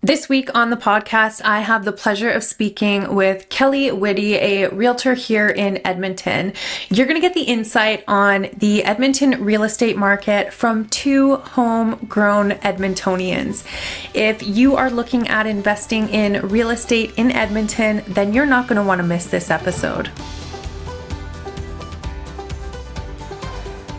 This week on the podcast, I have the pleasure of speaking with Kelly Whitty, a realtor here in Edmonton. You're going to get the insight on the Edmonton real estate market from two homegrown Edmontonians. If you are looking at investing in real estate in Edmonton, then you're not going to want to miss this episode.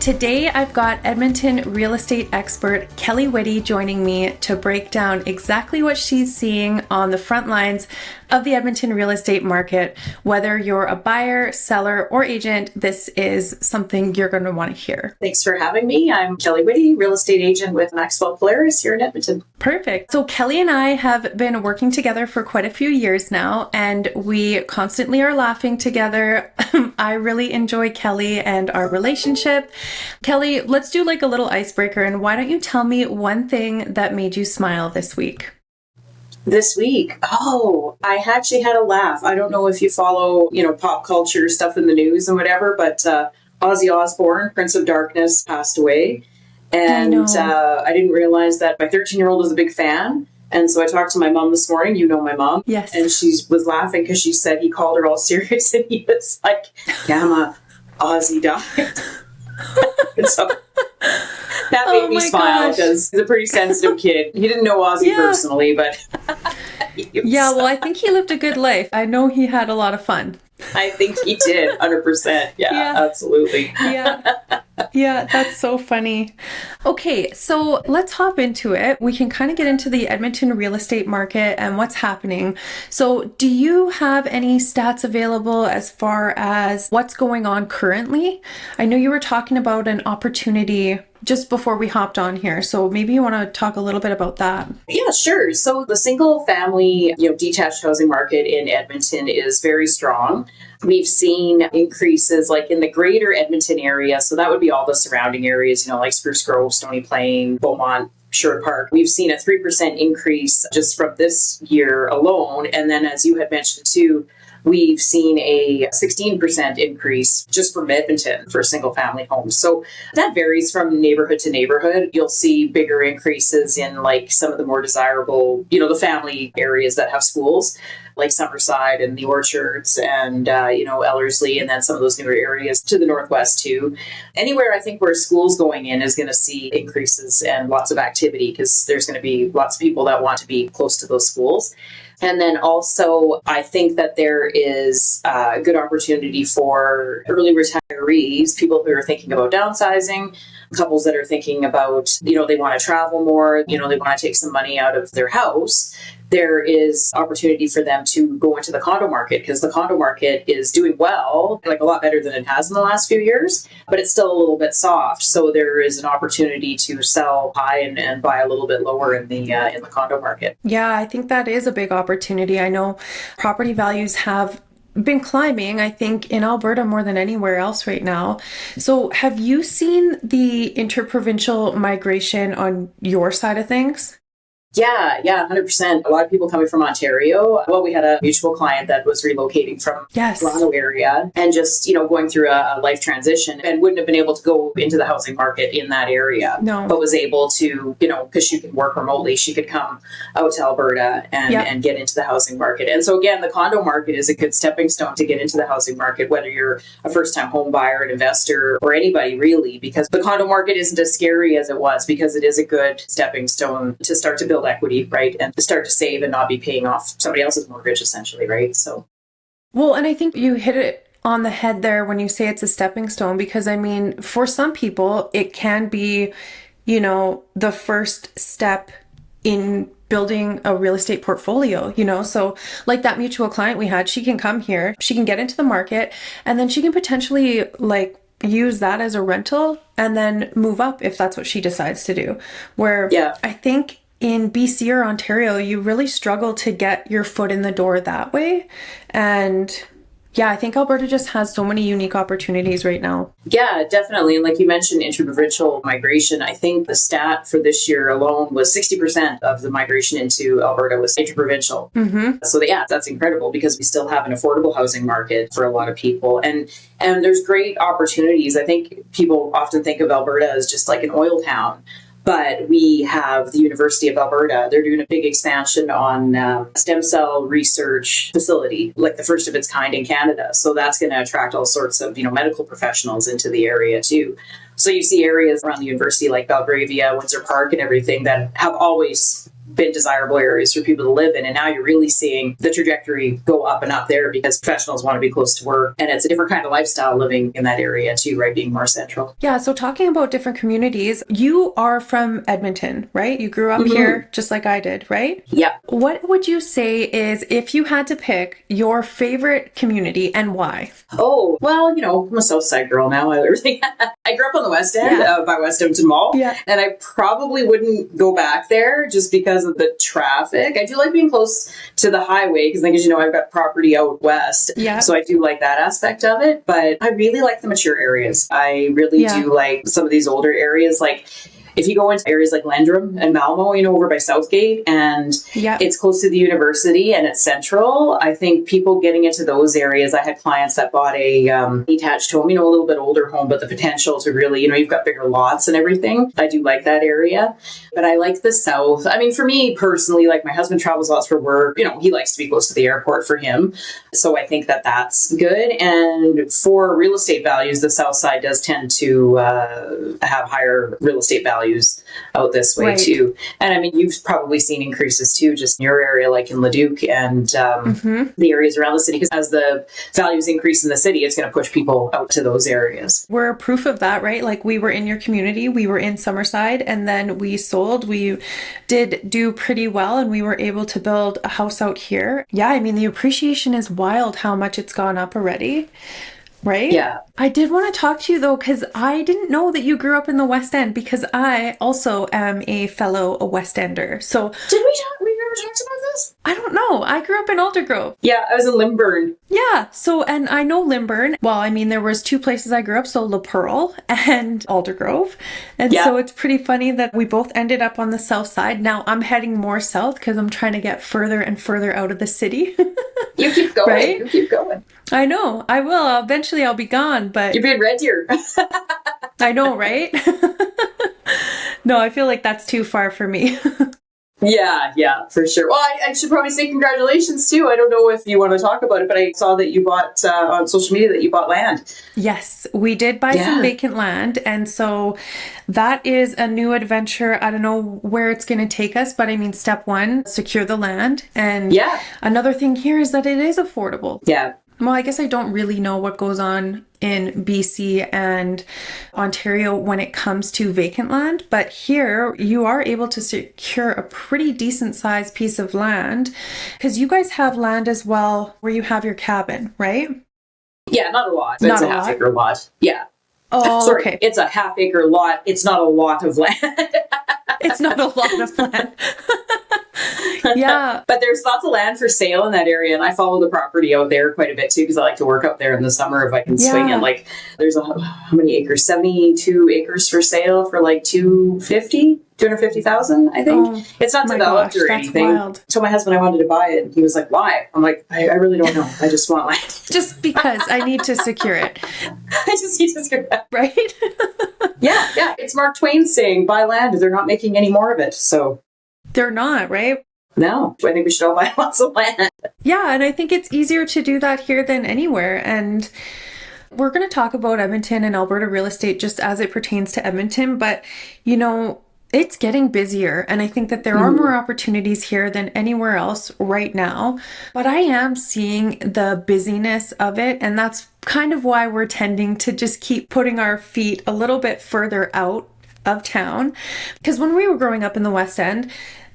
Today, I've got Edmonton real estate expert Kelly Whitty joining me to break down exactly what she's seeing on the front lines of the Edmonton real estate market. Whether you're a buyer, seller, or agent, this is something you're going to want to hear. Thanks for having me. I'm Kelly Whitty, real estate agent with Maxwell Polaris here in Edmonton. Perfect. So Kelly and I have been working together for quite a few years now, and we constantly are laughing together. I really enjoy Kelly and our relationship. Kelly, let's do like a little icebreaker, and why don't you tell me one thing that made you smile this week? This week, I actually had a laugh. I don't know if you follow, pop culture stuff in the news and whatever, but Ozzy Osbourne, Prince of Darkness, passed away. And I didn't realize that my 13-year-old was a big fan. And so I talked to my mom this morning. You know my mom. Yes. And she was laughing because she said he called her all serious. And he was like, Gamma, Ozzy died. And so that made me smile because he's a pretty sensitive kid. He didn't know Ozzy personally, but... well, I think he lived a good life. I know he had a lot of fun. I think he did, 100%. Yeah, absolutely. Yeah, that's so funny. Okay, so let's hop into it. We can kind of get into the Edmonton real estate market and what's happening. So do you have any stats available as far as what's going on currently? I know you were talking about an opportunity just before we hopped on here. So maybe you want to talk a little bit about that. Yeah, sure. So the single family, detached housing market in Edmonton is very strong. We've seen increases like in the greater Edmonton area. So that would be all the surrounding areas, like Spruce Grove, Stony Plain, Beaumont, Sherwood Park. We've seen a 3% increase just from this year alone. And then as you had mentioned too, we've seen a 16% increase just from Edmonton for single family homes. So that varies from neighborhood to neighborhood. You'll see bigger increases in like some of the more desirable, the family areas that have schools like Summerside and the Orchards and, Ellerslie, and then some of those newer areas to the northwest too. Anywhere I think where school's going in is going to see increases and lots of activity because there's going to be lots of people that want to be close to those schools. And then also, I think that there is a good opportunity for early retirees, people who are thinking about downsizing, couples that are thinking about, they want to travel more, they want to take some money out of their house. There is opportunity for them to go into the condo market because the condo market is doing well, like a lot better than it has in the last few years, but it's still a little bit soft. So there is an opportunity to sell high and buy a little bit lower in the condo market. Yeah, I think that is a big opportunity. I know property values have been climbing, I think, in Alberta more than anywhere else right now. So have you seen the interprovincial migration on your side of things? Yeah, 100%. A lot of people coming from Ontario. Well, we had a mutual client that was relocating from Toronto area and just, going through a life transition and wouldn't have been able to go into the housing market in that area. No. But was able to, because she could work remotely, she could come out to Alberta and get into the housing market. And so again, the condo market is a good stepping stone to get into the housing market, whether you're a first-time home buyer, an investor, or anybody really, because the condo market isn't as scary as it was because it is a good stepping stone to start to build equity, right? And to start to save and not be paying off somebody else's mortgage, essentially, right? So, well, and I think you hit it on the head there when you say it's a stepping stone, because I mean, for some people, it can be, the first step in building a real estate portfolio, so like that mutual client we had, she can come here, she can get into the market, and then she can potentially use that as a rental and then move up if that's what she decides to do. Where I think in BC or Ontario, you really struggle to get your foot in the door that way. And I think Alberta just has so many unique opportunities right now. Yeah, definitely. And like you mentioned, interprovincial migration, I think the stat for this year alone was 60% of the migration into Alberta was interprovincial. Mm-hmm. So that's incredible because we still have an affordable housing market for a lot of people. And there's great opportunities. I think people often think of Alberta as just like an oil town. But we have the University of Alberta. They're doing a big expansion on stem cell research facility, like the first of its kind in Canada. So that's going to attract all sorts of, medical professionals into the area too. So you see areas around the university like Belgravia, Windsor Park, and everything that have always been desirable areas for people to live in. And now you're really seeing the trajectory go up and up there because professionals want to be close to work. And it's a different kind of lifestyle living in that area too, right? Being more central. Yeah. So talking about different communities, you are from Edmonton, right? You grew up here just like I did, right? Yeah. What would you say is, if you had to pick your favorite community and why? Oh, well, I'm a South Side girl now. I grew up on the West End by West Edmonton Mall. Yeah. And I probably wouldn't go back there just because of the traffic. I do like being close to the highway because, as you know, I've got property out west. Yeah. So I do like that aspect of it. But I really like the mature areas. I really do like some of these older areas. Like, if you go into areas like Landrum and Malmo, over by Southgate, and it's close to the university and it's central, I think people getting into those areas, I had clients that bought a detached home, a little bit older home, but the potential to really, you've got bigger lots and everything. I do like that area. But I like the South. I mean, for me personally, like my husband travels lots for work. He likes to be close to the airport for him. So I think that that's good. And for real estate values, the South Side does tend to have higher real estate values out this way too. And I mean, you've probably seen increases too, just in your area, like in Leduc and the areas around the city, because as the values increase in the city, it's going to push people out to those areas. We're proof of that, right? Like, we were in your community, we were in Summerside, and then we sold. We did do pretty well, and we were able to build a house out here. Yeah, I mean, the appreciation is wild how much it's gone up already. Right? Yeah. I did want to talk to you though, because I didn't know that you grew up in the West End, because I also am a fellow West Ender. So did we ever talk about this? I don't know. I grew up in Aldergrove. Yeah, I was in Lymburn. Yeah. So, and I know Lymburn. Well, I mean, there was two places I grew up, so La Pearl and Aldergrove. And so it's pretty funny that we both ended up on the south side. Now I'm heading more south because I'm trying to get further and further out of the city. You keep going. Right? You keep going. I know. I will. Eventually I'll be gone, but you're being Red Deer. I know, right? No, I feel like that's too far for me. Yeah, for sure. Well, I should probably say congratulations too. I don't know if you want to talk about it, but I saw that you bought on social media that you bought land. Yes, we did buy some vacant land. And so that is a new adventure. I don't know where it's going to take us, but I mean, step one, secure the land. And another thing here is that it is affordable. Yeah. Well, I guess I don't really know what goes on in BC and Ontario when it comes to vacant land, but here you are able to secure a pretty decent sized piece of land, because you guys have land as well where you have your cabin, right? Yeah, not a lot. It's a half acre lot. Yeah. Oh, sorry. Okay. It's a half acre lot. It's not a lot of land. It's not a lot of land. Yeah. But there's lots of land for sale in that area. And I follow the property out there quite a bit too, because I like to work out there in the summer if I can swing it. Like, there's how many acres? 72 acres for sale for like 250,000, I think. It's not developed or anything. Wild. So my husband, I wanted to buy it. He was like, why? I'm like, I really don't know. I just want land. Just because I need to secure it. I just need to secure it. Right? Yeah. It's Mark Twain saying, buy land. They're not making any more of it. So they're not, right? No, I think we should all buy lots of land. Yeah, and I think it's easier to do that here than anywhere. And we're going to talk about Edmonton and Alberta real estate just as it pertains to Edmonton. But, it's getting busier. And I think that there are more opportunities here than anywhere else right now. But I am seeing the busyness of it. And that's kind of why we're tending to just keep putting our feet a little bit further out of town. Because when we were growing up in the West End,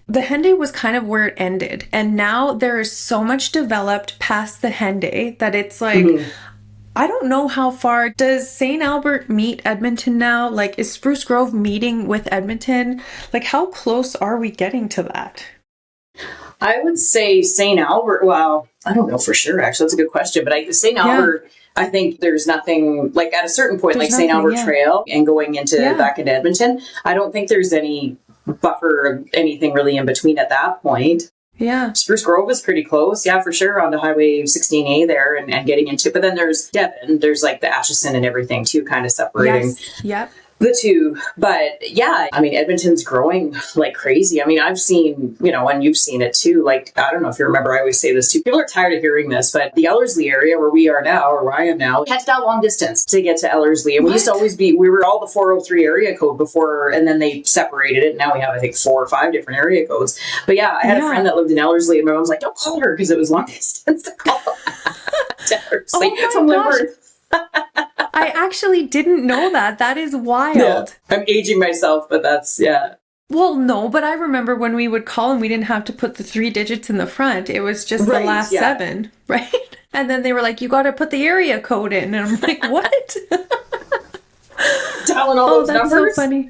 the Henday was kind of where it ended. And now there is so much developed past the Henday that it's like, I don't know how far. Does St. Albert meet Edmonton now? Like, is Spruce Grove meeting with Edmonton? Like, how close are we getting to that? I would say St. Albert, well, I don't know for sure, actually. That's a good question. But St. Albert, I think there's nothing, like at a certain point, like St. Albert Trail and going into back into Edmonton, I don't think there's any buffer of anything really in between at that point. Yeah. Spruce Grove is pretty close. Yeah, for sure. On the Highway 16A there and getting into, but then there's Devon. There's like the Atchison and everything too, kind of separating. Yes. Yep. the two. But yeah, I mean, Edmonton's growing like crazy. I mean, I've seen, and you've seen it too. Like, I don't know if you remember, I always say this too. People are tired of hearing this, but the Ellerslie area where we are now, or where I am now, had to dial long distance to get to Ellerslie. And we used to always we were all the 403 area code before, and then they separated it. And now we have, I think, 4 or 5 different area codes. But yeah, I had a friend that lived in Ellerslie, and my mom was like, don't call her because it was long distance to call Ellerslie from Limburg. I actually didn't know that. That is wild. Yeah. I'm aging myself, but that's, yeah. Well, no, but I remember when we would call and we didn't have to put the 3 digits in the front. It was just the last 7, right? And then they were like, you got to put the area code in. And I'm like, what? Dialing all those that's numbers? So funny.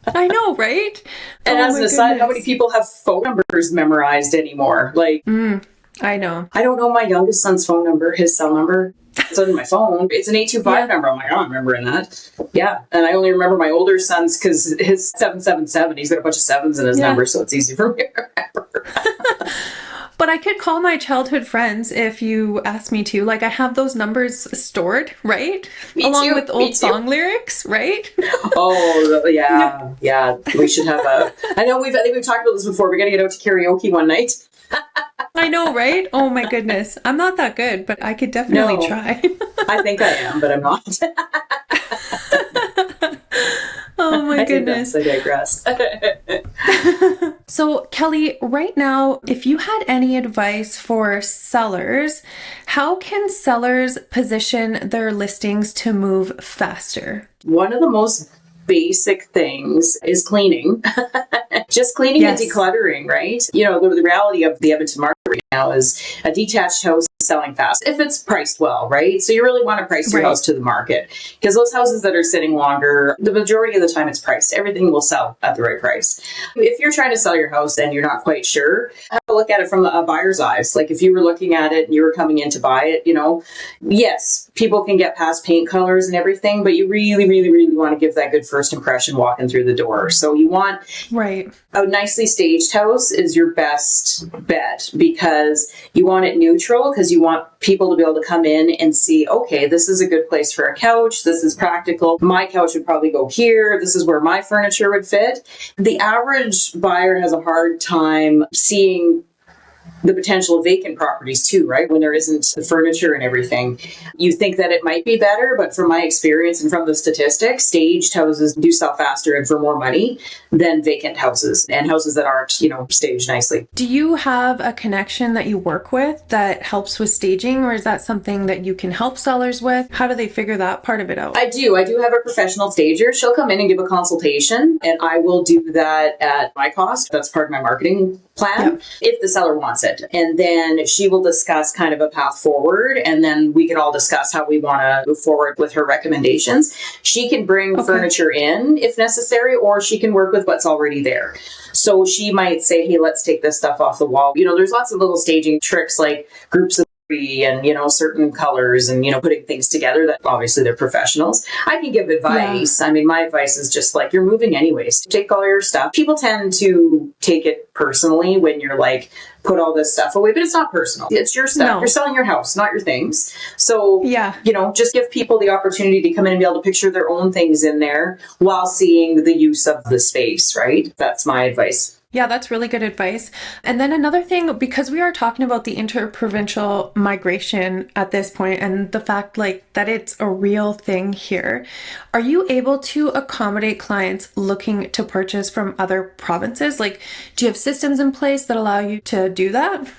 I know, right? And as an aside, how many people have phone numbers memorized anymore? Like, I know. I don't know my youngest son's phone number, his cell number. It's on my phone. It's an 825 number. I'm like, I'm remembering that. Yeah. And I only remember my older son's because his 777, he's got a bunch of 7s in his number, so it's easy for me to remember. But I could call my childhood friends if you asked me to. Like, I have those numbers stored, right? Along with old song lyrics, right? Oh, yeah. Yeah. We should have I think we've talked about this before. We're going to get out to karaoke one night. I know, right? Oh my goodness. I'm not that good, but I could definitely try. I think I am, but I'm not. Oh my goodness. I digress. So, Kelly, right now, if you had any advice for sellers, how can sellers position their listings to move faster? One of the most basic things is cleaning. Just cleaning and decluttering, right? The reality of the Edmonton market right now is a detached house is selling fast if it's priced well, right? So you really want to price your house to the market, because those houses that are sitting longer, the majority of the time it's priced. Everything will sell at the right price. If you're trying to sell your house and you're not quite sure, have a look at it from a buyer's eyes. Like if you were looking at it and you were coming in to buy it, yes, people can get past paint colors and everything, but you really, really, really want to give that good first impression walking through the door. So you want a nicely staged house is your best bet, because you want it neutral, because you want people to be able to come in and see, okay, this is a good place for a couch. This is practical. My couch would probably go here. This is where my furniture would fit. The average buyer has a hard time seeing the potential of vacant properties too, right? When there isn't the furniture and everything. You think that it might be better, but from my experience and from the statistics, staged houses do sell faster and for more money than vacant houses, and houses that aren't, staged nicely. Do you have a connection that you work with that helps with staging, or is that something that you can help sellers with? How do they figure that part of it out? I do have a professional stager. She'll come in and give a consultation, and I will do that at my cost. That's part of my marketing plan, if the seller wants it. And then she will discuss kind of a path forward, and then we can all discuss how we want to move forward with her recommendations. She can bring furniture in if necessary, or she can work with what's already there. So she might say, hey, let's take this stuff off the wall. There's lots of little staging tricks, like groups of and, certain colors and, putting things together that obviously they're professionals. I can give advice. I mean, my advice is just like, you're moving anyways. Take all your stuff. People tend to take it personally when you're like, put all this stuff away, but it's not personal. It's your stuff. No. You're selling your house, not your things. So, just give people the opportunity to come in and be able to picture their own things in there while seeing the use of the space, right? That's my advice. Yeah, that's really good advice. And then another thing, because we are talking about the interprovincial migration at this point and the fact that it's a real thing here, are you able to accommodate clients looking to purchase from other provinces? Do you have systems in place that allow you to do that?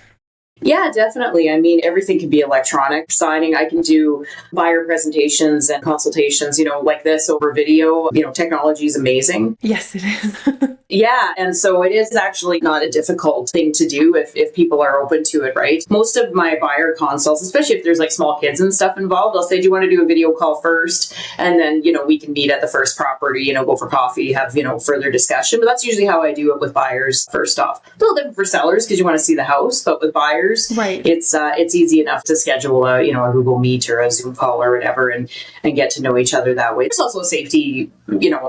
Yeah, definitely. I mean, everything can be electronic signing. I can do buyer presentations and consultations, like this over video. Technology is amazing. Yes, it is. Yeah. And so it is actually not a difficult thing to do if people are open to it, right? Most of my buyer consults, especially if there's small kids and stuff involved, I'll say, do you want to do a video call first? And then, we can meet at the first property, go for coffee, have, further discussion. But that's usually how I do it with buyers first off. A little different for sellers because you want to see the house, but with buyers, it's easy enough to schedule a Google Meet or a Zoom call or whatever and get to know each other that way. There's also a safety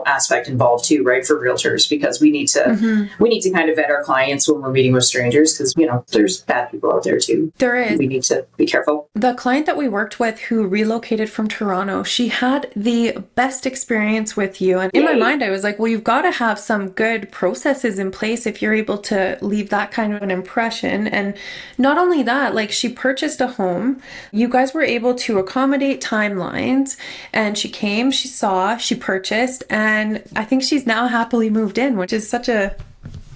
aspect involved too, right? For realtors, because we need to kind of vet our clients when we're meeting with strangers, because, there's bad people out there too. There is. We need to be careful. The client that we worked with who relocated from Toronto, she had the best experience with you. And in my mind, I was like, well, you've got to have some good processes in place if you're able to leave that kind of an impression. And not only that, like, she purchased a home. You guys were able to accommodate timelines, and she came, she saw, she purchased, and I think she's now happily moved in, which is such a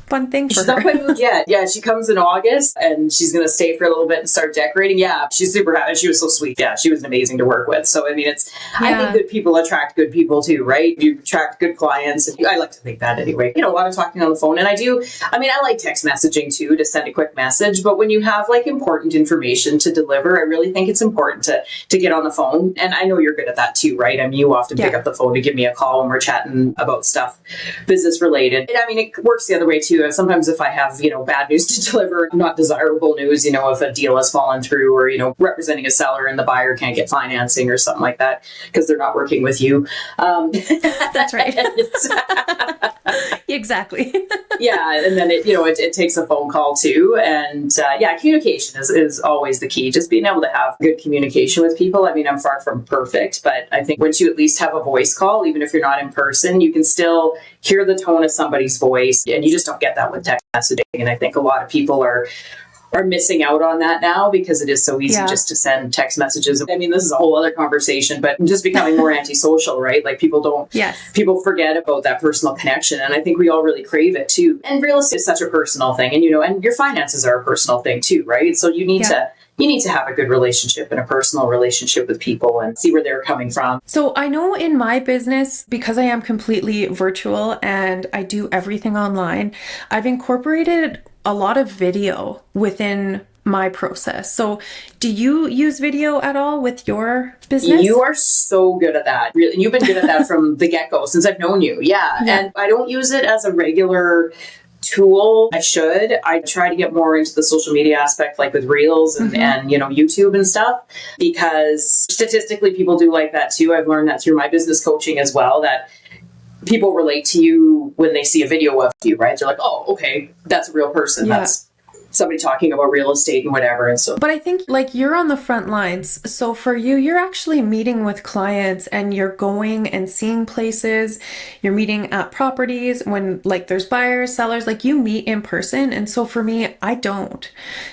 fun thing for She's her. not quite moved yet. Yeah, she comes in August and she's going to stay for a little bit and start decorating. Yeah, she's super happy. She was so sweet. Yeah, she was amazing to work with. So, I mean, I think good people attract good people too, right? You attract good clients. I like to think that anyway. A lot of talking on the phone. And I like text messaging too, to send a quick message. But when you have like important information to deliver, I really think it's important to get on the phone. And I know you're good at that too, right? I mean, you often pick up the phone to give me a call when we're chatting about stuff business related. And I mean, it works the other way too. Sometimes if I have, bad news to deliver, not desirable news, if a deal has fallen through, or, representing a seller and the buyer can't get financing or something like that because they're not working with you. That's right. Exactly. Yeah. And then it takes a phone call too. And communication is always the key. Just being able to have good communication with people. I mean, I'm far from perfect, but I think once you at least have a voice call, even if you're not in person, you can still hear the tone of somebody's voice, and you just don't get that with text messaging. And I think a lot of people are missing out on that now because it is so easy just to send text messages. I mean, this is a whole other conversation, but just becoming more antisocial, right? Like people forget about that personal connection. And I think we all really crave it too. And real estate is such a personal thing. And, and your finances are a personal thing too, right? So you need to have a good relationship and a personal relationship with people and see where they're coming from. So I know in my business, because I am completely virtual and I do everything online, I've incorporated a lot of video within my process. So do you use video at all with your business? You are so good at that. Really, you've been good at that from the get-go since I've known you. Yeah. And I don't use it as a regular tool. I should. I try to get more into the social media aspect, like with Reels and YouTube and stuff, because statistically people do like that too. I've learned that through my business coaching as well, that people relate to you when they see a video of you, right? They're like, oh, okay, that's a real person. Yeah. That's somebody talking about real estate and whatever. And so, but I think like you're on the front lines. So for you, you're actually meeting with clients and you're going and seeing places, you're meeting at properties when like there's buyers, sellers, like you meet in person. And so for me, I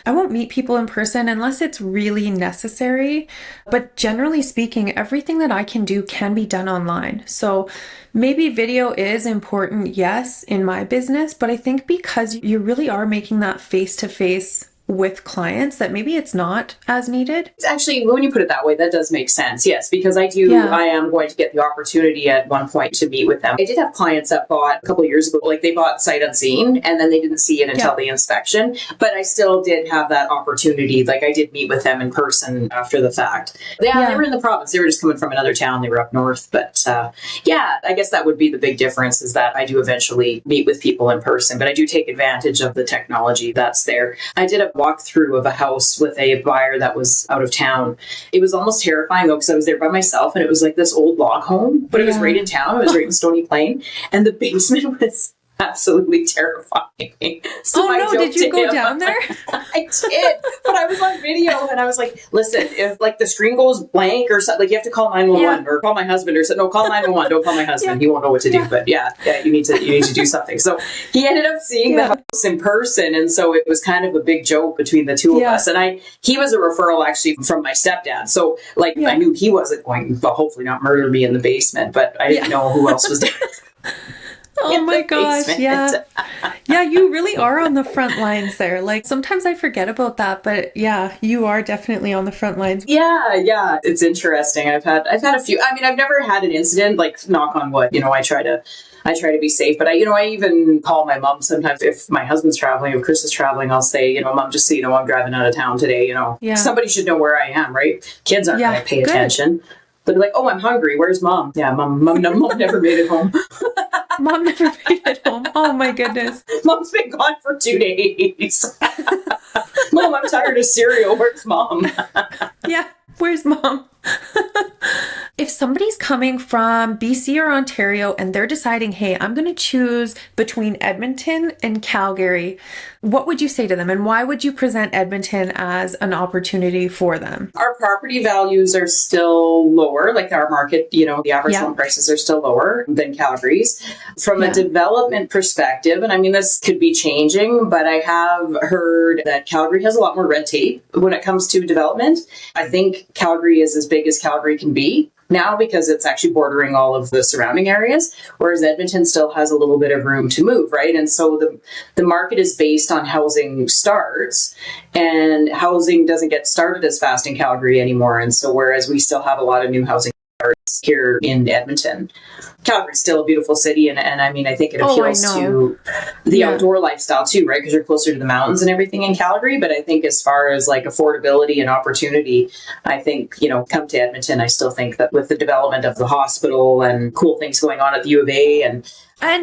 won't meet people in person unless it's really necessary. But generally speaking, everything that I can do can be done online. So maybe video is important, yes, in my business, but I think because you really are making that face-to-face with clients, that maybe it's not as needed. Actually, when you put it that way, that does make sense. Yes, because I am going to get the opportunity at one point to meet with them. I did have clients that bought a couple of years ago, like they bought sight unseen and then they didn't see it until the inspection, but I still did have that opportunity. Like I did meet with them in person after the fact. They were in the province. They were just coming from another town. They were up north. But I guess that would be the big difference, is that I do eventually meet with people in person, but I do take advantage of the technology that's there. I did a walkthrough of a house with a buyer that was out of town. It was almost terrifying though, because I was there by myself and it was like this old log home, but it was right in town. It was right in Stony Plain, and the basement was absolutely terrifying. So did you go down there? I did, but I was on video and I was like, listen, if like the screen goes blank or something, like you have to call 911 or call my husband, or no, call 911. Don't call my husband. He won't know what to do. But you need to do something. So he ended up seeing the house in person. And so it was kind of a big joke between the two of us. And he was a referral actually from my stepdad. So like I knew he wasn't going to hopefully not murder me in the basement, but I didn't know who else was there. Oh my gosh, yeah. Yeah, you really are on the front lines there. Like sometimes I forget about that, but yeah, you are definitely on the front lines. Yeah. It's interesting. I've had a few. I mean, I've never had an incident, like knock on wood. I try to be safe, but I even call my mom sometimes if my husband's traveling, if Chris is traveling, I'll say, Mom, just so you know, I'm driving out of town today. Somebody should know where I am, right? Kids aren't going to pay attention. They'll be like, oh, I'm hungry. Where's Mom? Yeah, Mom never made it home. Mom never made it home. Oh my goodness. Mom's been gone for 2 days. Mom, I'm tired of cereal. Where's Mom? Yeah, where's Mom? If somebody's coming from BC or Ontario and they're deciding, hey, I'm going to choose between Edmonton and Calgary, what would you say to them? And why would you present Edmonton as an opportunity for them? Our property values are still lower, like our market, the average home prices are still lower than Calgary's. From a development perspective, and I mean, this could be changing, but I have heard that Calgary has a lot more red tape when it comes to development. I think Calgary is as big as Calgary can be now because it's actually bordering all of the surrounding areas, whereas Edmonton still has a little bit of room to move, right? And so the market is based on housing starts, and housing doesn't get started as fast in Calgary anymore. And so whereas we still have a lot of new housing starts here in Edmonton, Calgary's still a beautiful city, and I mean, I think it appeals to the outdoor lifestyle too, right? Because you're closer to the mountains and everything in Calgary. But I think as far as like affordability and opportunity, I think, come to Edmonton. I still think that with the development of the hospital and cool things going on at the U of A and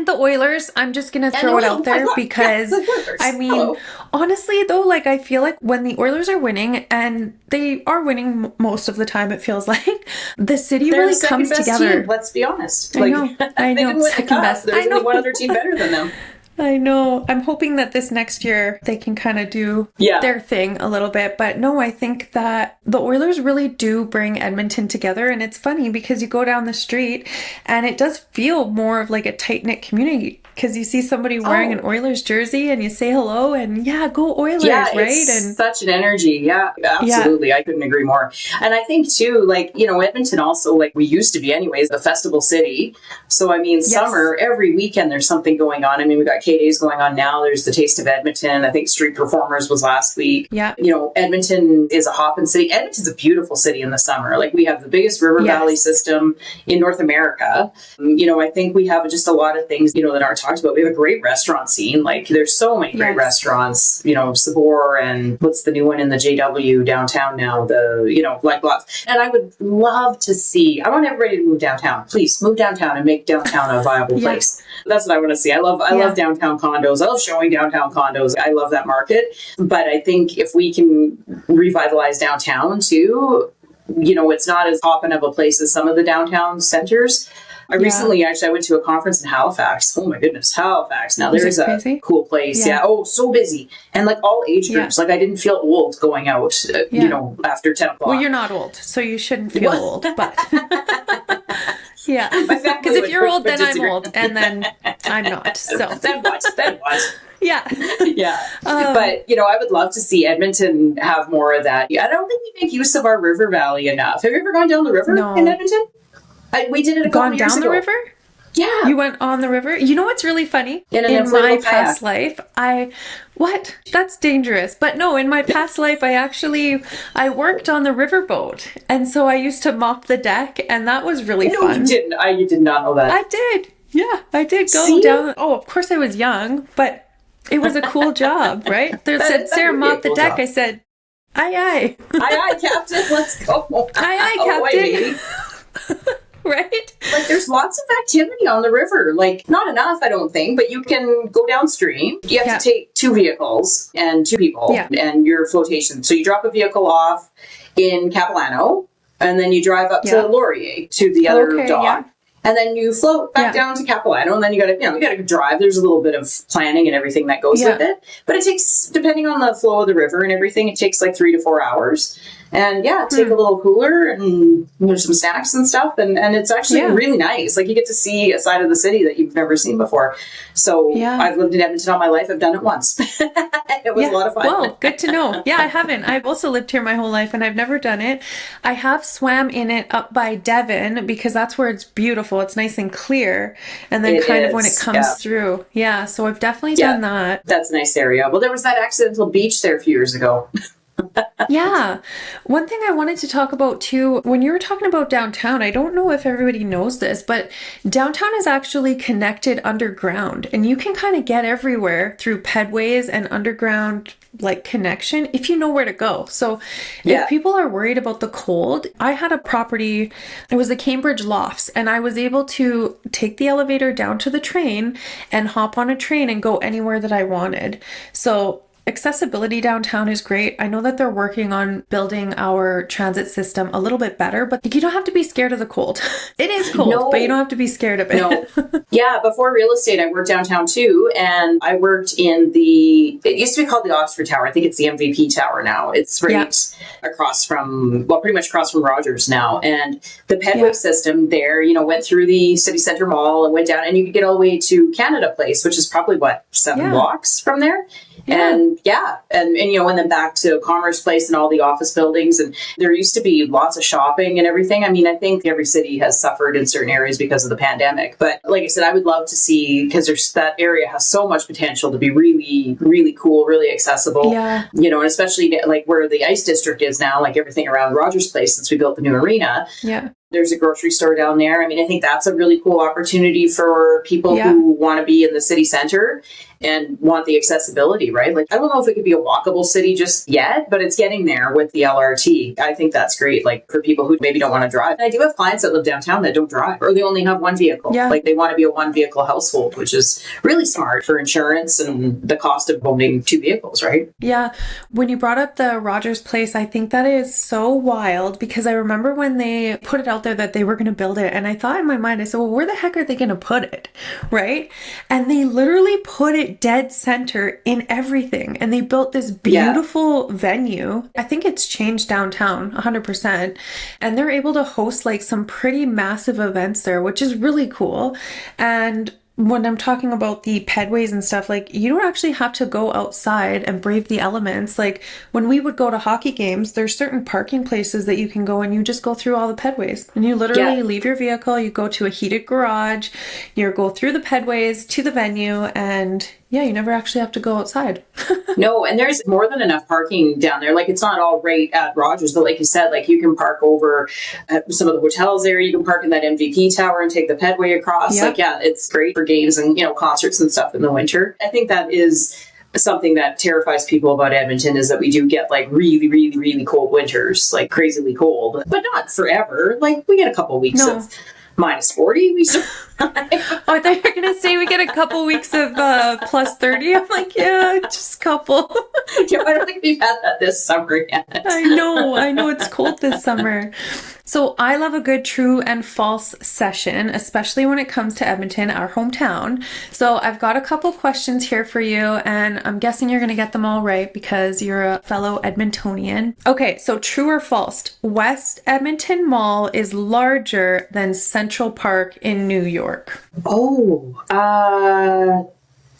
the Oilers, I'm just going to throw it out there because, I mean, honestly, though, like, I feel like when the Oilers are winning, and they are winning most of the time, it feels like, the city really comes together. Team, let's be honest. I know. Second best. There's only one other team better than them. I know. I'm hoping that this next year they can kind of do their thing a little bit. But no, I think that the Oilers really do bring Edmonton together. And it's funny because you go down the street and it does feel more of like a tight-knit community because you see somebody wearing an Oilers jersey and you say hello and go Oilers, right? It's such an energy. Yeah, absolutely. Yeah. I couldn't agree more. And I think too, like, Edmonton also, like we used to be anyways, a festival city. So, I mean, summer, every weekend there's something going on. I mean, we got K-Days going on now. There's the Taste of Edmonton. I think Street Performers was last week. Yeah. Edmonton is a hopping city. Edmonton's a beautiful city in the summer. Like we have the biggest river valley system in North America. I think we have just a lot of things, that aren't talked about. We have a great restaurant scene. Like there's so many great restaurants, Sabor, and what's the new one in the JW downtown now? Like lots. And I would love to see, I want everybody to move downtown. Please move downtown and make downtown a viable place. That's what I want to see. I love downtown condos. I love showing downtown condos. I love that market. But I think if we can revitalize downtown too, it's not as hopping of a place as some of the downtown centers. I recently I went to a conference in Halifax. Oh my goodness, Halifax. Now there's a cool place. Yeah. Oh, so busy. And like all age groups. Like I didn't feel old going out, after 10 o'clock. Well, you're not old, so you shouldn't feel old, but... Yeah, because if you're old, then I'm old, and then I'm not. So then what? Yeah. But, I would love to see Edmonton have more of that. I don't think we make use of our river valley enough. Have you ever gone down the river in Edmonton? We did it a couple years ago. Gone down the river? Yeah. You went on the river? You know what's really funny? In my past life, what? That's dangerous. But no, in my past life, I worked on the riverboat. And so I used to mop the deck, and that was really fun. No, you didn't. You did not know that. I did. Yeah, I did go down. Oh, of course I was young, but it was a cool job, right? They said, Sarah, mop the deck. I said, aye, aye. Aye, aye, Captain, let's go. Aye, aye, Captain. Right? Like there's lots of activity on the river. Like not enough, I don't think, but you can go downstream. You have to take 2 vehicles and 2 people and your flotation. So you drop a vehicle off in Capilano and then you drive up to Laurier to the other dock. Yeah. And then you float back down to Capilano, and then you gotta drive. There's a little bit of planning and everything that goes with it. But it takes, depending on the flow of the river and everything, it takes like 3 to 4 hours. And take a little cooler and there's some snacks and stuff. And it's actually really nice. Like you get to see a side of the city that you've never seen before. So I've lived in Edmonton all my life. I've done it once. It was a lot of fun. Well, good to know. Yeah, I haven't. I've also lived here my whole life and I've never done it. I have swam in it up by Devon because that's where it's beautiful. It's nice and clear. And then when it comes through. Yeah, so I've definitely done that. That's a nice area. Well, there was that accidental beach there a few years ago. Yeah. One thing I wanted to talk about too, when you were talking about downtown, I don't know if everybody knows this, but downtown is actually connected underground and you can kind of get everywhere through pedways and underground like connection if you know where to go. So if people are worried about the cold, I had a property, it was the Cambridge Lofts, and I was able to take the elevator down to the train and hop on a train and go anywhere that I wanted. So Accessibility downtown is great. I know that they're working on building our transit system a little bit better, but you don't have to be scared of the cold. It is cold, No. but you don't have to be scared of it. No. Yeah, before real estate, I worked downtown too. And I worked it used to be called the Oxford Tower. I think it's the MVP Tower now. It's right across from, pretty much across from Rogers now. And the pedway system there, went through the city center mall and went down, and you could get all the way to Canada Place, which is probably 7 blocks from there. And and then back to Commerce Place and all the office buildings. And there used to be lots of shopping and everything. I mean, I think every city has suffered in certain areas because of the pandemic. But like I said, I would love to see, because that area has so much potential to be really, really cool, really accessible. Yeah. And especially like where the ice district is now, like everything around Rogers Place since we built the new arena. Yeah. There's a grocery store down there. I mean, I think that's a really cool opportunity for people who want to be in the city center and want the accessibility, right? Like, I don't know if it could be a walkable city just yet, but it's getting there with the LRT. I think that's great, like for people who maybe don't want to drive. And I do have clients that live downtown that don't drive, or they only have one vehicle. Yeah. Like they want to be a one vehicle household, which is really smart for insurance and the cost of owning 2 vehicles, right? Yeah. When you brought up the Rogers Place, I think that is so wild, because I remember when they put it out there that they were going to build it, and I thought in my mind, I said, well, where the heck are they going to put it? Right? And they literally put it dead center in everything, and they built this beautiful venue. I think it's changed downtown 100%, and they're able to host like some pretty massive events there, which is really cool. And when I'm talking about the pedways and stuff, like, you don't actually have to go outside and brave the elements. Like when we would go to hockey games, there's certain parking places that you can go, and you just go through all the pedways, and you literally leave your vehicle, you go to a heated garage, you go through the pedways to the venue, and you never actually have to go outside. No, and there's more than enough parking down there. Like, it's not all right at Rogers, but like you said, like you can park over at some of the hotels there. You can park in that MVP tower and take the pedway across. Yep. Like, it's great for games and, concerts and stuff in the winter. I think that is something that terrifies people about Edmonton, is that we do get like really, really, really cold winters, like crazily cold, but not forever. Like, we get a couple weeks of -40. We still Oh, I thought you were going to say we get a couple weeks of +30. I'm like, just a couple. I don't think we've had that this summer yet. I know it's cold this summer. So I love a good true and false session, especially when it comes to Edmonton, our hometown. So I've got a couple questions here for you, and I'm guessing you're going to get them all right because you're a fellow Edmontonian. Okay, so true or false? West Edmonton Mall is larger than Central Park in New York.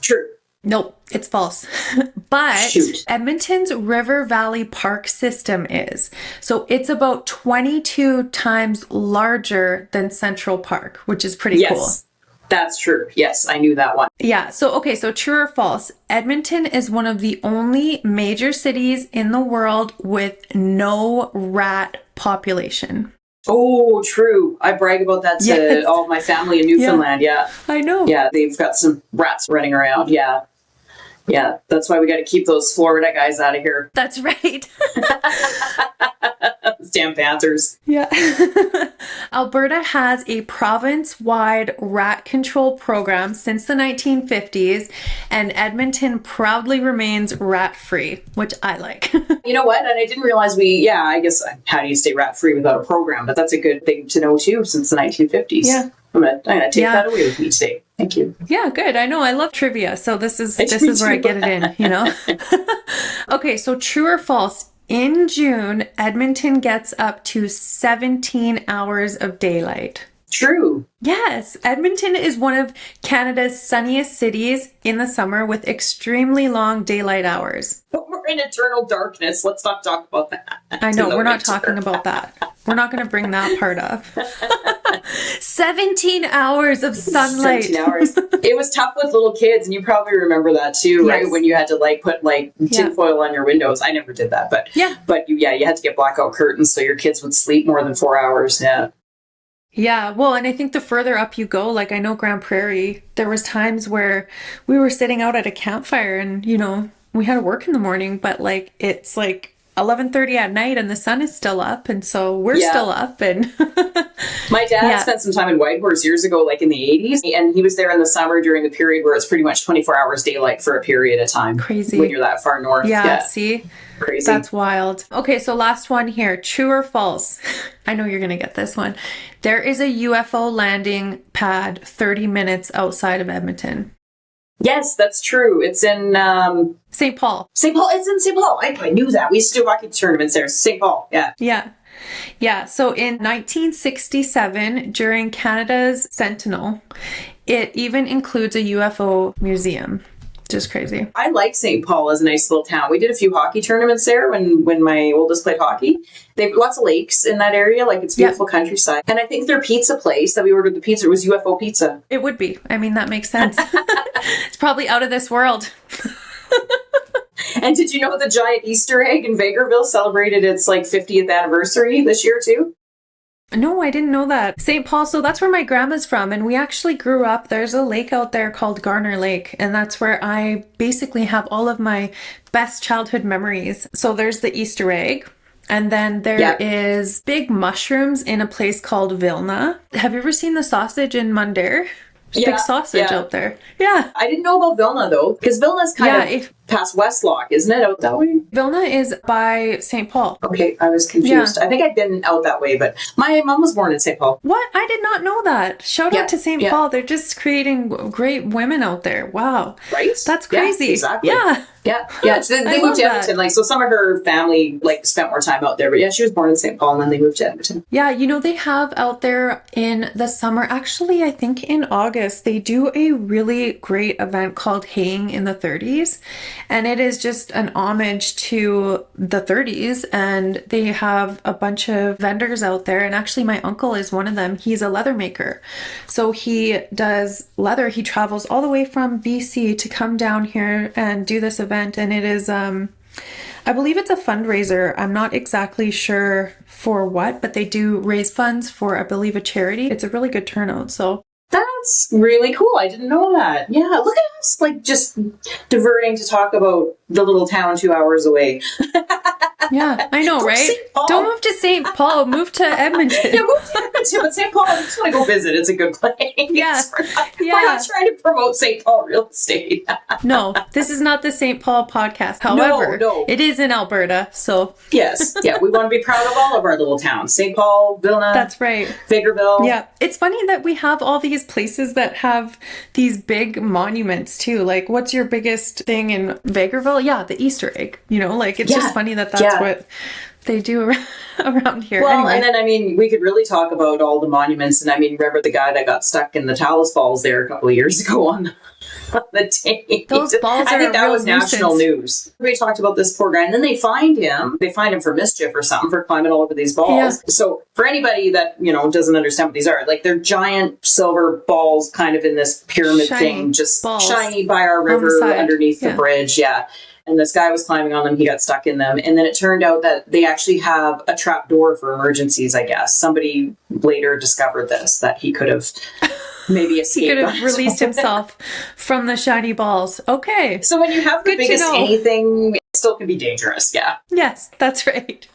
True. Nope, it's false. But Shoot. Edmonton's River Valley Park system is. So it's about 22 times larger than Central Park, which is pretty cool. That's true. Yes, I knew that one. Yeah. So, okay. So true or false? Edmonton is one of the only major cities in the world with no rat population. Oh, true. I brag about that to all of my family in Newfoundland. Yeah. I know. Yeah, they've got some rats running around. Yeah. Yeah, that's why we got to keep those Florida guys out of here. That's right. Those damn panthers. Yeah. Alberta has a province-wide rat control program since the 1950s, and Edmonton proudly remains rat-free, which I like. You know what? And I didn't realize I guess, how do you stay rat-free without a program? But that's a good thing to know, too, since the 1950s. Yeah. I'm gonna take that away with me today. Thank you. Yeah, good. I know. I love trivia. So this is where I get it in, Okay, so true or false? In June, Edmonton gets up to 17 hours of daylight. True. Yes, Edmonton is one of Canada's sunniest cities in the summer with extremely long daylight hours. But we're in eternal darkness. Let's not talk about that. I know, we're not talking about that. We're not going to bring that part up. 17 hours of sunlight. 17 hours. It was tough with little kids, and you probably remember that too, right? When you had to put tinfoil on your windows. I never did that, but you had to get blackout curtains so your kids would sleep more than 4 hours. Yeah. Yeah, well, and I think the further up you go, like I know Grand Prairie, there was times where we were sitting out at a campfire and, we had to work in the morning, but it's 11:30 at night and the sun is still up, and so we're Yeah. still up. And My dad yeah, spent some time in Whitehorse years ago, like in the 80s, and he was there in the summer during the period where it's pretty much 24 hours daylight for a period of time when crazy. you're that far north. Yeah, Yeah, see, crazy. that's wild. Okay, so last one here, true or false? I know you're gonna get this one. There is a UFO landing pad 30 minutes outside of Edmonton. Yes, that's true. It's in St. Paul. St. Paul. It's in St. Paul. I knew that. We used to do hockey tournaments there. St. Paul. Yeah. Yeah. Yeah. So in 1967, during Canada's Sentinel, it even includes a UFO museum. Just crazy. I like St. Paul as a nice little town. We did a few hockey tournaments there when my oldest played hockey. They've lots of lakes in that area, like it's beautiful countryside. And I think their pizza place that we ordered the pizza, it was UFO pizza. It would be. I mean, that makes sense. It's probably out of this world. And did you know the giant Easter egg in Vegreville celebrated its like 50th anniversary this year too? No, I didn't know that. St. Paul, so that's where my grandma's from, and we actually grew up. There's a lake out there called Garner Lake, and that's where I basically have all of my best childhood memories. So there's the Easter egg, and then there is big mushrooms in a place called Vilna. Have you ever seen the sausage in Mundare? There's big sausage out there. Yeah. I didn't know about Vilna though, because Vilna's kind of past Westlock, isn't it? Out that way? Vilna is by St. Paul. Okay, I was confused. I think I've been out that way, but my mom was born in St. Paul. What? I did not know that. Shout out to St. Paul. They're just creating great women out there. Wow. Right? That's crazy. Yeah, exactly. Yeah. Yeah. So they moved to Edmonton. Like, so some of her family like spent more time out there, but yeah, she was born in St. Paul and then they moved to Edmonton. Yeah, you know, they have out there in the summer, actually, I think in August, they do a really great event called Haying in the 30s. And it is just an homage to the 30s. And they have a bunch of vendors out there. And actually, my uncle is one of them. He's a leather maker. So he does leather. He travels all the way from BC to come down here and do this event. And it is, I believe it's a fundraiser. I'm not exactly sure for what, but they do raise funds for, I believe, a charity. It's a really good turnout. So that's really cool. I didn't know that. Yeah, look at us, like just diverting to talk about the little town 2 hours away. yeah, I know, right? Don't move to St. Paul. Move to Edmonton. Yeah, move to Edmonton, but St. Paul, I just want to go visit. It's a good place. Yeah. We're not trying to promote St. Paul real estate. No, this is not the St. Paul podcast. However, it is in Alberta, so. Yes, yeah, we want to be proud of all of our little towns. St. Paul, Vilna. That's right. Vegreville. Yeah, it's funny that we have all these places that have these big monuments too. Like, what's your biggest thing in Vegreville? Yeah, the Easter egg. You know, like, it's just funny that that's what they do around here. Well, anyway. And then, I mean, we could really talk about all the monuments. And I mean, remember the guy that got stuck in the Talus Falls there a couple of years ago on the tape? Those balls I think are that was national news. We talked about this poor guy, and then they find him. They find him for mischief or something for climbing all over these balls. Yeah. So for anybody that, you know, doesn't understand what these are, like they're giant silver balls kind of in this pyramid thing, just shiny by our river underneath the bridge. Yeah. And this guy was climbing on them. He got stuck in them. And then it turned out that they actually have a trap door for emergencies, I guess. Somebody later discovered this, that he could have maybe escaped. He could have released himself from the shiny balls. Okay. So when you have the biggest anything, it still can be dangerous. Yeah. Yes, that's right.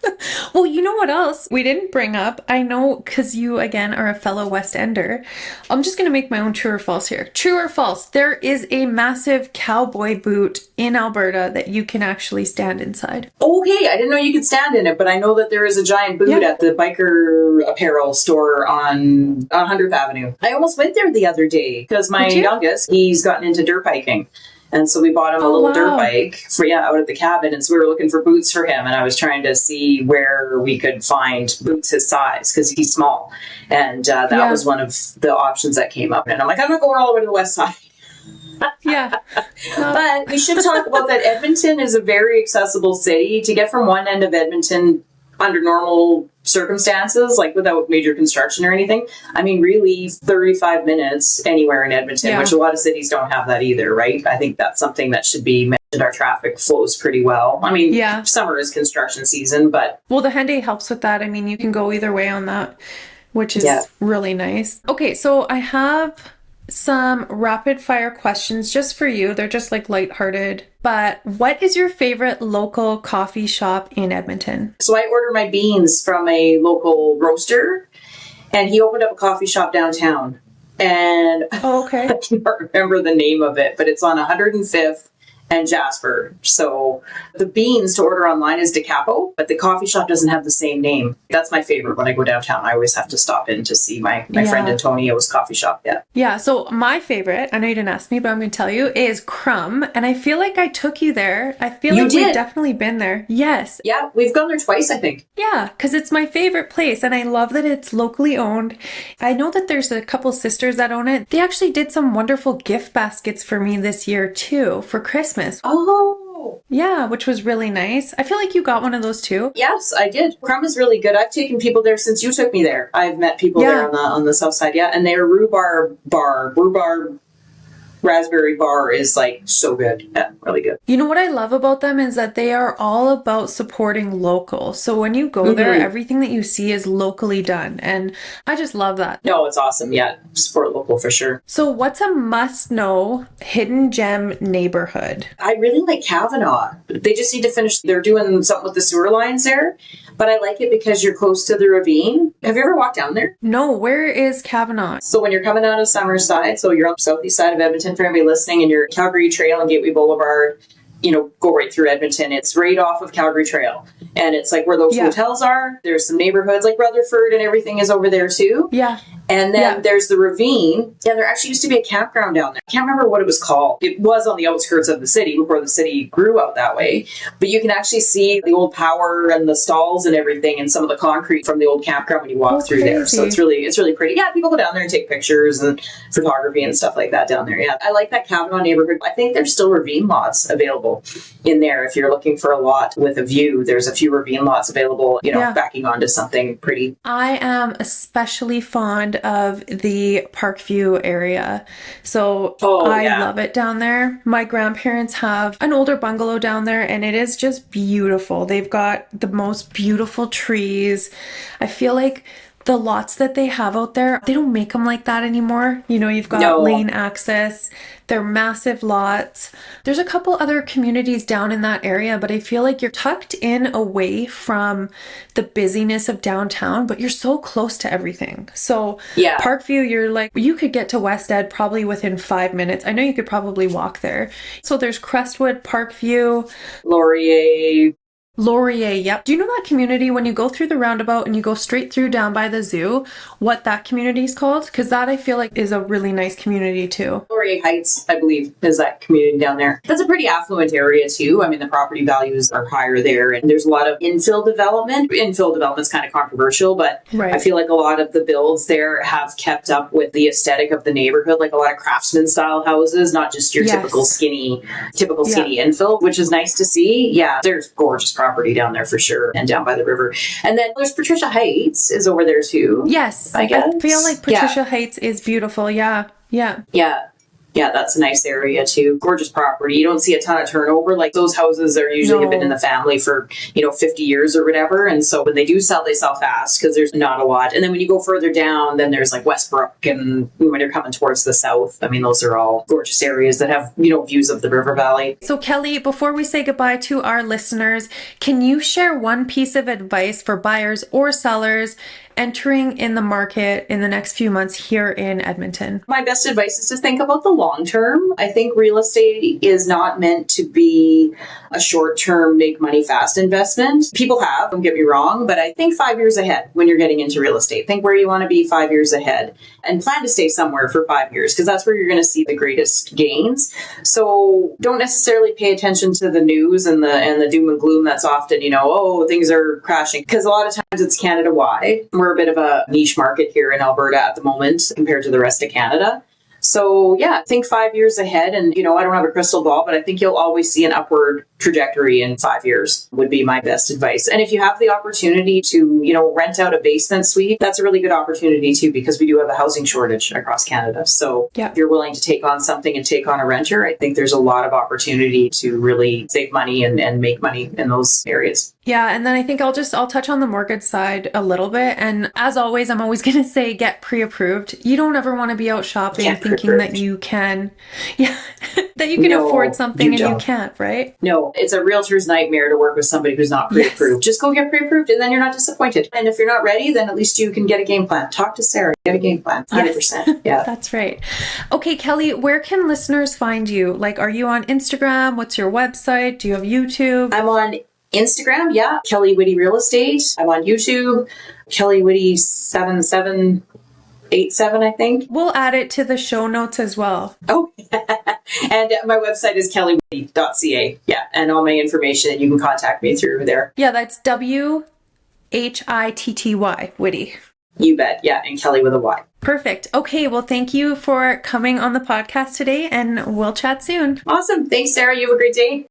Well, you know what else we didn't bring up? I know because you, again, are a fellow West Ender. I'm just going to make my own true or false here. True or false? There is a massive cowboy boot in Alberta that you can actually stand inside. Okay, I didn't know you could stand in it, but I know that there is a giant boot at the biker apparel store on 100th Avenue. I almost went there the other day because my youngest, he's gotten into dirt biking. And so we bought him a little dirt bike for, out at the cabin. And so we were looking for boots for him. And I was trying to see where we could find boots his size because he's small. And that was one of the options that came up. And I'm like, I'm not going all the way to the west side. Yeah. But we should talk about that. Edmonton is a very accessible city. To get from one end of Edmonton under normal circumstances, like without major construction or anything, I mean, really 35 minutes anywhere in Edmonton, which a lot of cities don't have that either, right? I think that's something that should be mentioned. Our traffic flows pretty well. I mean, summer is construction season, but... Well, the Hyundai helps with that. I mean, you can go either way on that, which is really nice. Okay, so I have some rapid fire questions just for you. They're just like lighthearted. But what is your favorite local coffee shop in Edmonton? So I order my beans from a local roaster, and he opened up a coffee shop downtown. And Oh, I okay. can't remember the name of it, but it's on 105th and Jasper. So the beans to order online is DeCapo, but the coffee shop doesn't have the same name. That's my favorite when I go downtown. I always have to stop in to see my friend Yeah. Antonio's coffee shop. Yeah. Yeah, so my favorite, I know you didn't ask me, but I'm going to tell you, is Crumb. And I feel like I took you there. I feel You like we've did. definitely been there. Yes. Yeah, we've gone there twice, I think. Yeah, because it's my favorite place and I love that it's locally owned. I know that there's a couple sisters that own it. They actually did some wonderful gift baskets for me this year too for Christmas. Oh, Yeah, which was really nice. I feel like you got one of those too. yes, I did. Crumb is really good. I've taken people there since you took me there. I've met people there Yeah. on the south side, yeah, and their rhubarb raspberry bar is like so good. Yeah, really good. You know what I love about them is that they are all about supporting local. So when you go there, Mm-hmm. everything that you see is locally done. And I just love that. No, it's awesome. Yeah, support local for sure. So what's a must-know hidden gem neighborhood? I really like Kavanaugh. They just need to finish. They're doing something with the sewer lines there, but I like it because you're close to the ravine. Have you ever walked down there? No, where is Kavanaugh? So when you're coming out of Summerside, so you're on the southeast side of Edmonton for anybody listening, and you're Calgary Trail and Gateway Boulevard, go right through Edmonton. It's right off of Calgary Trail. And it's like where those Yeah. hotels are. There's some neighborhoods like Rutherford and everything is over there too. Yeah. And then Yeah. there's the ravine. Yeah, there actually used to be a campground down there. I can't remember what it was called. It was on the outskirts of the city before the city grew out that way. But you can actually see the old power and the stalls and everything and some of the concrete from the old campground when you walk Oh, through there. So crazy. it's really pretty. Yeah, people go down there and take pictures and photography and stuff like that down there. Yeah. I like that Kavanaugh neighborhood. I think there's still ravine lots available in there. If you're looking for a lot with a view, there's a few ravine lots available, Yeah. backing onto something pretty. I am especially fond of the Parkview area. So Oh, I yeah. love it down there. My grandparents have an older bungalow down there and it is just beautiful. They've got the most beautiful trees. I feel like the lots that they have out there, they don't make them like that anymore. You've got No. lane access. They're massive lots. There's a couple other communities down in that area, but I feel like you're tucked in away from the busyness of downtown, but you're so close to everything. So Yeah. Parkview, you're like, you could get to West Ed probably within 5 minutes. I know you could probably walk there. So there's Crestwood, Parkview, Laurier. Laurier, yep. Do you know that community when you go through the roundabout and you go straight through down by the zoo, what that community is called? Because that I feel like is a really nice community too. Laurier Heights, I believe, is that community down there. That's a pretty affluent area too. I mean, the property values are higher there, and there's a lot of infill development. Infill development's kind of controversial, but Right. I feel like a lot of the builds there have kept up with the aesthetic of the neighborhood, like a lot of craftsman style houses, not just your Yes. typical skinny infill, which is nice to see. Yeah, there's gorgeous property down there for sure, and down by the river. And then there's Patricia Heights is over there too. Yes, I guess. feel like Patricia Heights is beautiful. Yeah, yeah. Yeah. Yeah, that's a nice area too. Gorgeous property. You don't see a ton of turnover. Like those houses are usually have been in the family for, 50 years or whatever. And so when they do sell, they sell fast because there's not a lot. And then when you go further down, then there's like Westbrook and when you're coming towards the south, I mean, those are all gorgeous areas that have, views of the river valley. So Kelly, before we say goodbye to our listeners, can you share one piece of advice for buyers or sellers entering in the market in the next few months here in Edmonton? My best advice is to think about the long term. I think real estate is not meant to be a short term, make money fast investment. People have, don't get me wrong, but I think 5 years ahead when you're getting into real estate. Think where you want to be 5 years ahead and plan to stay somewhere for 5 years because that's where you're going to see the greatest gains. So don't necessarily pay attention to the news and the doom and gloom that's often, things are crashing because a lot of times it's Canada wide. We're a bit of a niche market here in Alberta at the moment compared to the rest of Canada. So yeah, think 5 years ahead. And, I don't have a crystal ball, but I think you'll always see an upward trajectory in 5 years would be my best advice. And if you have the opportunity to, rent out a basement suite, that's a really good opportunity too, because we do have a housing shortage across Canada. So Yeah. if you're willing to take on something and take on a renter, I think there's a lot of opportunity to really save money and make money in those areas. Yeah, and then I think I'll touch on the mortgage side a little bit. And as always, I'm always going to say get pre-approved. You don't ever want to be out shopping thinking thinking that you can, yeah, that you can No, afford something you and you don't. can't, right? No, it's a realtor's nightmare to work with somebody who's not pre-approved. Yes. Just go get pre-approved and then you're not disappointed. And if you're not ready, then at least you can get a game plan. Talk to Sarah, get a game plan. 100%. Yes. Yeah. That's right. Okay, Kelly, where can listeners find you? Like, are you on Instagram? What's your website? Do you have YouTube? I'm on Instagram, yeah, Kelly Whitty Real Estate. I'm on YouTube, Kelly Whitty 7787, I think. We'll add it to the show notes as well. Oh, and my website is kellywhitty.ca. Yeah, and all my information, you can contact me through there. Yeah, that's WHITTY, Whitty. You bet. Yeah, and Kelly with a Y. Perfect. Okay, well, thank you for coming on the podcast today, and we'll chat soon. Awesome. Thanks, Sarah. You have a great day.